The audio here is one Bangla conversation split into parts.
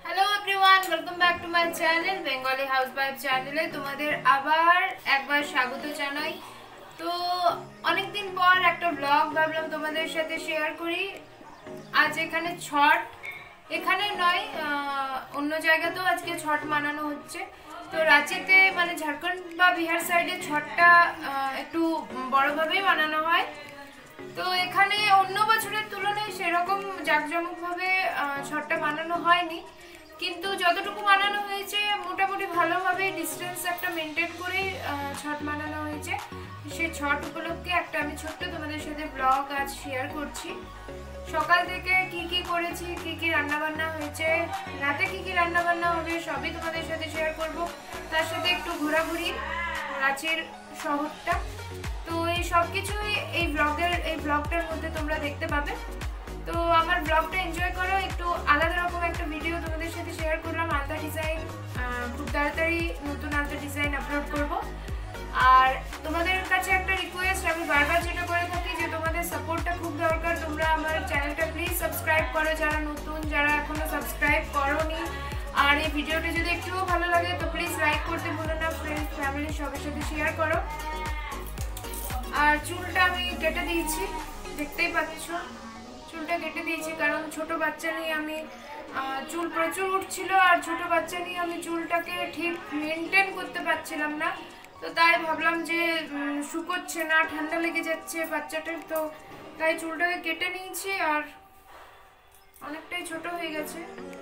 Hello everyone, welcome back to my channel Bengali housewife চ্যানেলে তোমাদের আবার একবার স্বাগত জানাই। তো অনেকদিন পর একটা ব্লগ ভাবলাম তোমাদের সাথে শেয়ার করি। আজ এখানে ছট, এখানে নয় অন্য জায়গাতেও আজকে ছট মানানো হচ্ছে। তো রাঁচিতে মানে ঝাড়খণ্ড বা বিহার সাইডে ছটটা একটু বড়োভাবেই মানানো হয়। তো এখানে অন্য বছরের তুলনায় সেরকম জাঁকজমকভাবে ছটটা বানানো হয়নি, কিন্তু যতটুকু বানানো হয়েছে মোটামুটি ভালোভাবে ডিস্টেন্স একটা মেনটেন করেই ছট বানানো হয়েছে। সেই ছট উপলক্ষে একটা আমি ছোট্ট তোমাদের সাথে ব্লগ আজ শেয়ার করছি। সকাল থেকে কি কি করেছি, কি কি রান্নাবান্না হয়েছে, রাতে কি কি রান্নাবান্না হবে সবই তোমাদের সাথে শেয়ার করব। তার সাথে একটু ঘোরাঘুরি রাঁচির শহরটা। তো এই সব কিছুই এই ব্লগটার মধ্যে তোমরা দেখতে পাবে। তো আমার ব্লগটা এনজয় করো। একটু আলাদা রকম একটা ভিডিও তোমাদের সাথে শেয়ার করলাম। আলতা ডিজাইন, খুব তাড়াতাড়ি নতুন আলতা ডিজাইন আপলোড করব। আর তোমাদের কাছে একটা রিকোয়েস্ট, আমি বারবার যেটা করে থাকি যে তোমাদের সাপোর্টটা খুব দরকার। তোমরা আমার চ্যানেলটা প্লিজ সাবস্ক্রাইব করো, যারা নতুন, যারা এখনো সাবস্ক্রাইব করোনি। আর এই ভিডিওটা যদি একটুও ভালো লাগে তো প্লিজ লাইক করতে ভুলো না, ফ্রেন্ডস ফ্যামিলি সবার সাথে শেয়ার করো। আর চুলটা আমি কেটে দিয়েছি, দেখতেই পাচ্ছ চুলটা কেটে দিয়েছি, কারণ ছোট বাচ্চা নিয়ে আমি চুল প্রচুর উঠছিল আর ছোট বাচ্চা নিয়ে আমি চুলটাকে ঠিক মেনটেন করতে পারছিলাম না। তো তাই ভাবলাম যে শুকোচ্ছে না, ঠান্ডা লেগে যাচ্ছে বাচ্চাটার, তো তাই চুলটাকে কেটে নিয়েছি। আর অনেকটাই ছোট হয়ে গেছে,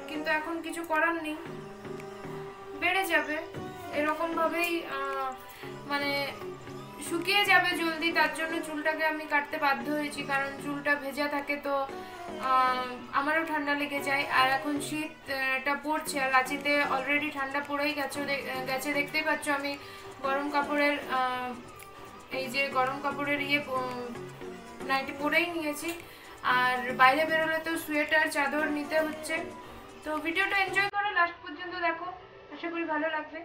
কিন্তু এখন কিছু করার নেই, বেড়ে যাবে এরকমভাবেই, মানে শুকিয়ে যাবে জলদি। তার জন্য চুলটাকে আমি কাটতে বাধ্য হয়েছি, কারণ চুলটা ভেজা থাকে তো আমারও ঠান্ডা লেগে যায়। আর এখন শীতটা পড়ছে আর রাঁচিতে অলরেডি ঠান্ডা পড়েই গেছে দেখতেই পাচ্ছ। আমি গরম কাপড়ের এই যে গরম কাপড়ের নাইটি পরেই নিয়েছি। আর বাইরে বেরোলে তো সোয়েটার চাদর নিতে হচ্ছে। তো ভিডিওটা এনজয় করো, লাস্ট পর্যন্ত দেখো, আশা করি ভালো লাগবে।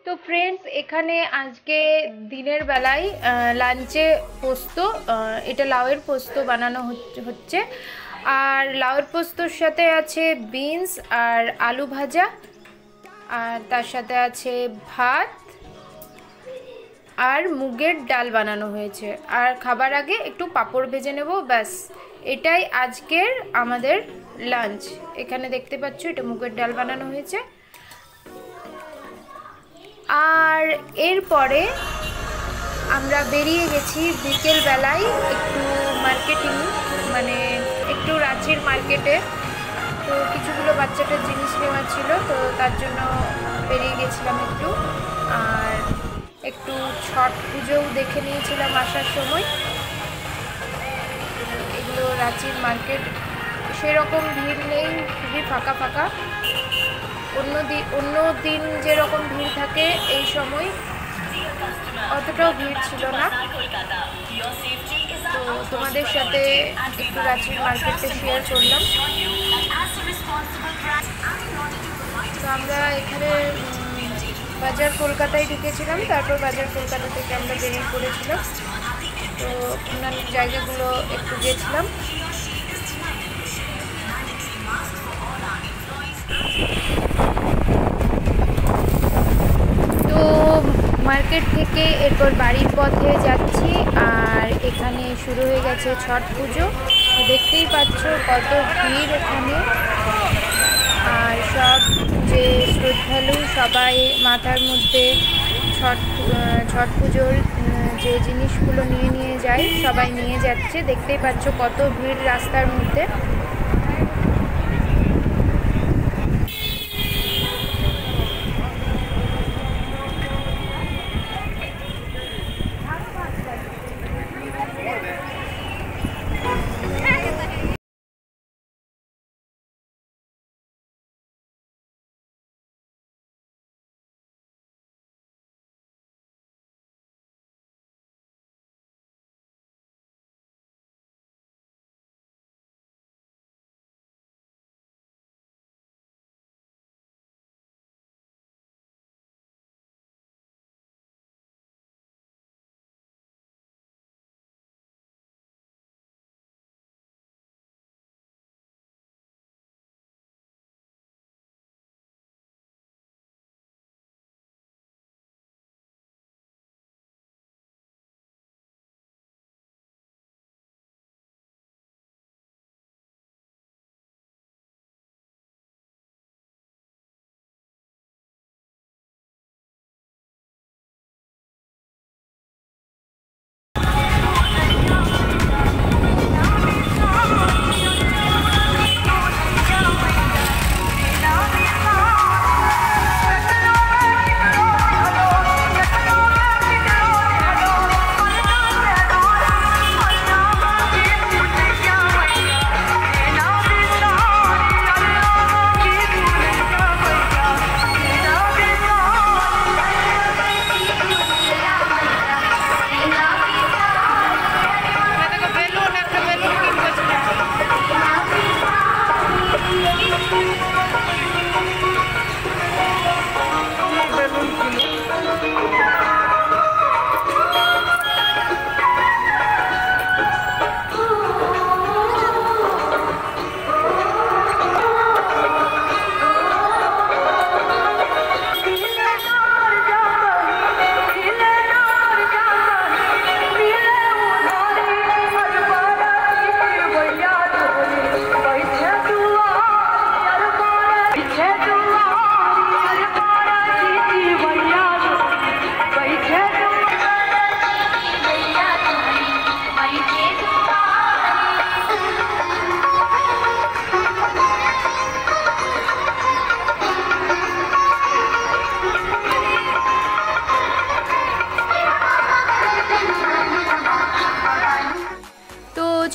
তো ফ্রেন্ডস, এখানে আজকে দিনের বেলায় লাঞ্চে পোস্ত, এটা লাউয়ের পোস্ত বানানো হচ্ছে। আর লাউয়ের পোস্তর সাথে আছে বিনস আর আলু ভাজা, আর তার সাথে আছে ভাত আর মুগের ডাল বানানো হয়েছে। আর খাবার আগে একটু পাঁপড় ভেজে নেব, ব্যাস এটাই আজকের আমাদের লাঞ্চ। এখানে দেখতে পাচ্ছ এটা মুগের ডাল বানানো হয়েছে। আর এরপরে আমরা বেরিয়ে গেছি বিকেল বেলায় একটু মার্কেটিং, মানে একটু রাঁচির মার্কেটে। তো কিছুগুলো বাচ্চাটার জিনিস নেওয়া ছিল, তো তার জন্য বেরিয়ে গেছিলাম একটু। আর একটু ছট পুজোও দেখে নিয়েছিলাম আসার সময়। এগুলো রাঁচির মার্কেট, সেরকম ভিড় নেই, খুবই ফাঁকা ফাঁকা। অন্য দিন যেরকম ভিড় থাকে এই সময় অতটাও ভিড় ছিল না। তো তোমাদের সাথে একটু রাঁচির মার্কেটে শেয়ার করলাম। তো আমরা এখানে বাজার কলকাতায় ঢুকেছিলাম, তারপর বাজার কলকাতা থেকে আমরা বেরিয়ে পড়েছিলাম। তো অন্যান্য জায়গাগুলো একটু গেছিলাম। তো মার্কেট থেকে এরপর বাড়ির পথে যাচ্ছি। আর এখানে শুরু হয়ে গেছে ছট পুজো, দেখতেই পাচ্ছ কত ভিড় এখানে। আর সব যে শ্রদ্ধালু সবাই মাথার মধ্যে ছট পুজোর যে জিনিসগুলো নিয়ে যায় সবাই নিয়ে যাচ্ছে, দেখতেই পাচ্ছ কত ভিড় রাস্তার মধ্যে।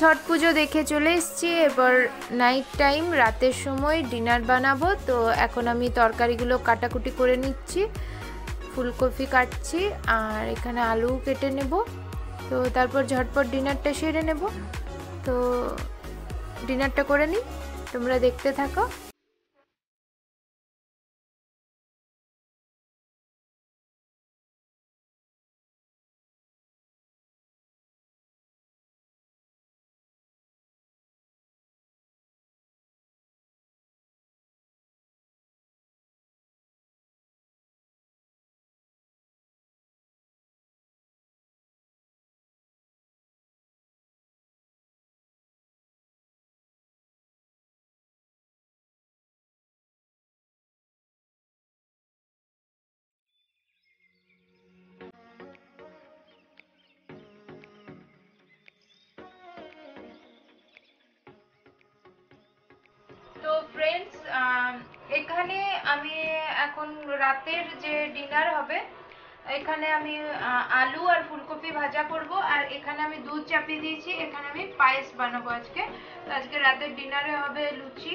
ছট পুজো দেখে চলে এসেছি। এবার নাইট টাইম, রাতের সময় ডিনার বানাবো। তো এখন আমি তরকারিগুলো কাটাকুটি করে নিচ্ছি, ফুলকপি কাটছি আর এখানে আলু কেটে নেব। তো তারপর ঝটপট ডিনারটা সেরে নেব। তো ডিনারটা করে নিই, তোমরা দেখতে থাকো। তো ফ্রেন্ডস, এখানে আমি এখন রাতের যে ডিনার হবে, এখানে আমি আলু আর ফুলকপি ভাজা করব আর এখানে আমি দুধ চাপিয়ে দিয়েছি। এখানে আমি পায়েস বানাবো আজকে। তো আজকে রাতের ডিনারে হবে লুচি,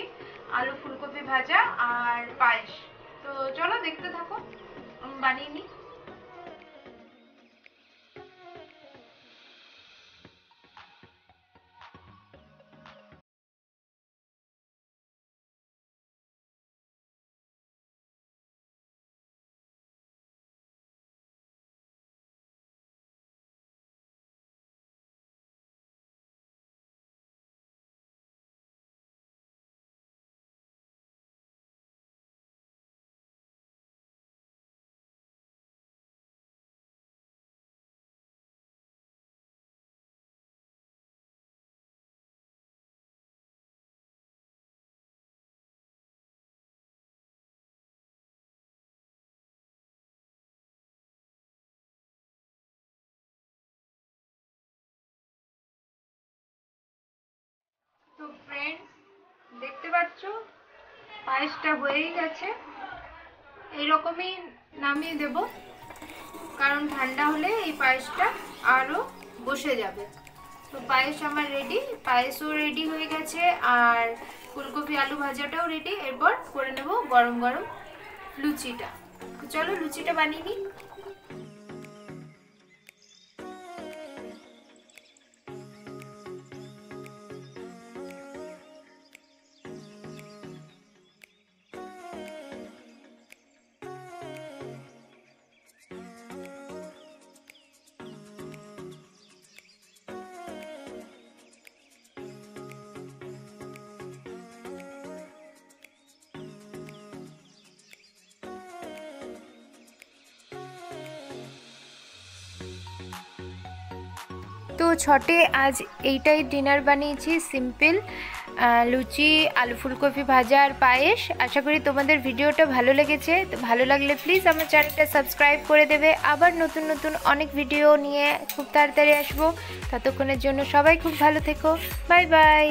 আলু ফুলকপি ভাজা আর পায়েস। তো চলো দেখতে থাকো, আমি বানিয়ে নিই। তো ফ্রেন্ডস, দেখতে পাচ্ছ পায়েসটা হয়েই গেছে। এইরকমই নামিয়ে দেব, কারণ ঠান্ডা হলে এই পায়েসটা আরও বসে যাবে। তো পায়েস আমার রেডি, পায়েসও রেডি হয়ে গেছে আর ফুলকপি আলু ভাজাটাও রেডি। এরপর করে নেব গরম গরম লুচিটা। তো চলো লুচিটা বানিয়ে নিই। তো ছটে আজ এইটাই ডিনার বানিয়েছি, সিম্পল লুচি, আলু ফুলকপি ভাজা আর পায়েস। আশা করি তোমাদের ভিডিওটা ভালো লেগেছে। তো ভালো লাগলে প্লিজ আমার চ্যানেলটা সাবস্ক্রাইব করে দেবে। আবার নতুন নতুন অনেক ভিডিও নিয়ে খুব তাড়াতাড়ি আসবো। ততক্ষণের জন্য সবাই খুব ভালো থেকো। Bye bye.